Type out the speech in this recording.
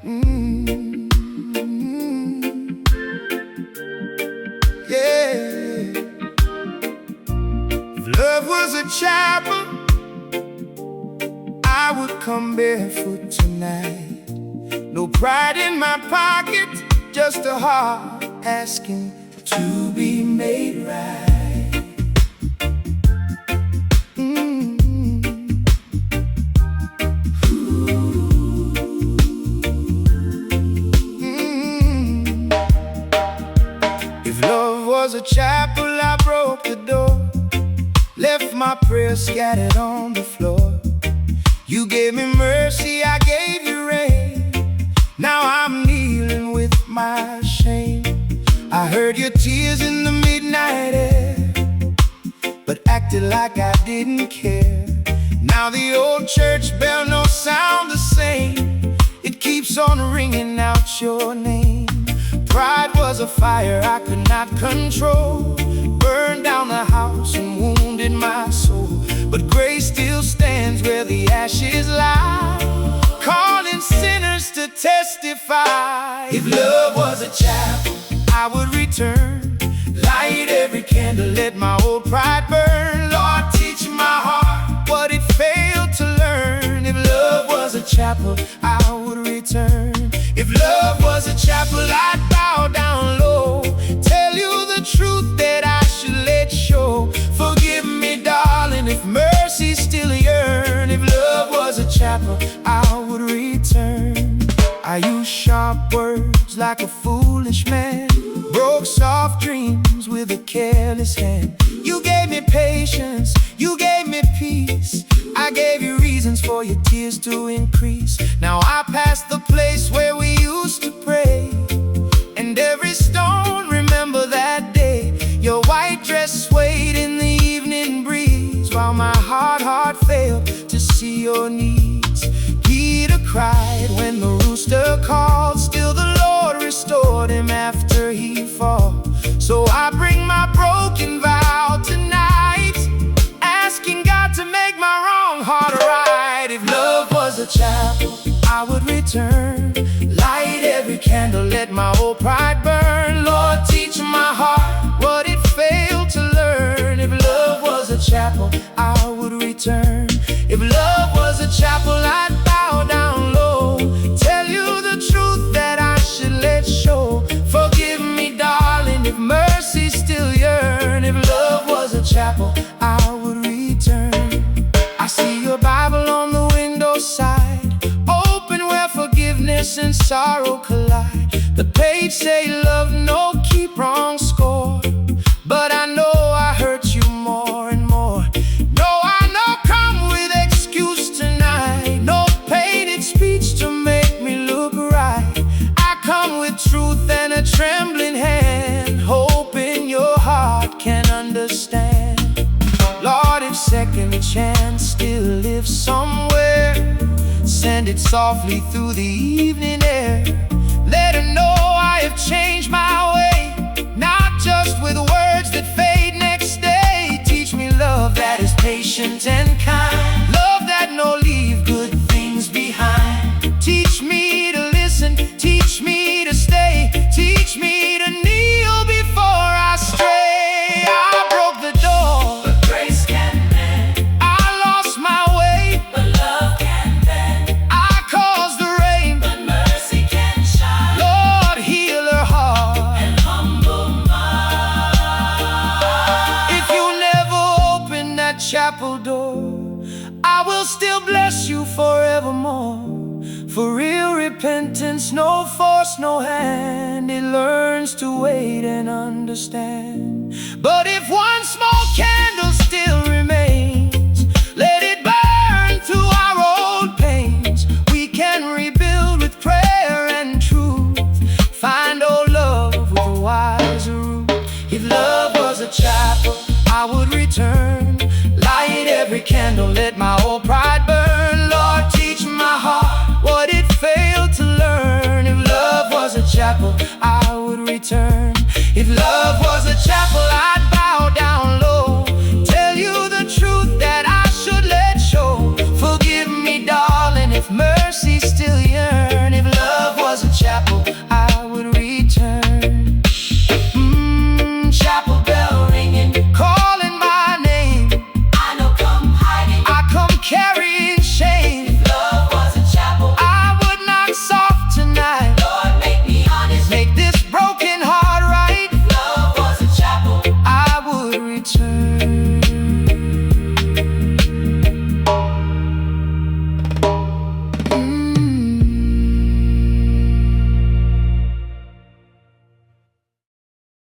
Mm. Yeah. If love was a chapel, I would come barefoot tonight. No pride in my pocket, just a heart asking to be made right. If love was a chapel, I broke the door, left my prayers scattered on the floor. You gave me mercy, I gave you rain. Now I'm kneeling with my shame. I heard your tears in the midnight air, but acted like I didn't care. Now the old church bell no sound the same. It keeps on ringing out your name. Pride was a fire I could not control, burned down the house and wounded my soul. But grace still stands where the ashes lie, calling sinners to testify. If love was a chapel, I would return, light every candle, let my old pride burn. Lord, teach my heart what it failed to learn. If love was a chapel, I would return. If love was a chapel, I'd bow down low, tell you the truth that I should let show. Forgive me, darling, if mercy still yearn. If love was a chapel, I would return. I used sharp words like a foolish man, broke soft dreams with a careless hand. You gave me patience, you gave me peace, I gave you reasons for your tears to increase. Now I pass the place where we used to pray, and every stone remember that day. Your white dress swayed in the evening breeze, while my heart failed to see your needs. Peter cried when the rooster called, still the Lord restored him after he fall. So I bring my broken vow tonight, asking God to make my wrong heart right. If love was a chapel, I would return, light every candle, let my old pride burn. Lord, teach my heart what it failed to learn. If love was a chapel, I would return. If love was a chapel, I'd bow down low, tell you the truth that I should let show. Forgive me, darling, if mercy still yearn. If love was a chapel, I would return. I see your Bible on the windowside, open where forgiveness and sorrow collide. The page say love, no keep wrong score, but I know I hurt you more and more. No, I know come with excuse tonight, no painted speech to make me look right. I come with truth and a trembling hand, hoping your heart can understand. Lord, if second chance still lives somewhere, send it softly through the evening air. Let her know I have changed my way, not just with words that fade next day. Teach me love that is patient and kind, love that no leave good things behind. Teach me to listen, teach me to stay, teach me to kneel before I stray. I broke the door, but grace can mend. I lost my way, but love can bend. I caused the rain, but mercy can shine. Lord, heal her heart and humble mine. If you never open that chapel door, I will still bless you forevermore. For real repentance, no force, no hand, it learns to wait and understand. But if one small candle still remains, let it burn through our old pains. We can rebuild with prayer and truth, find old love with a wiser root. If love was a chapel, I would return, light every candle, let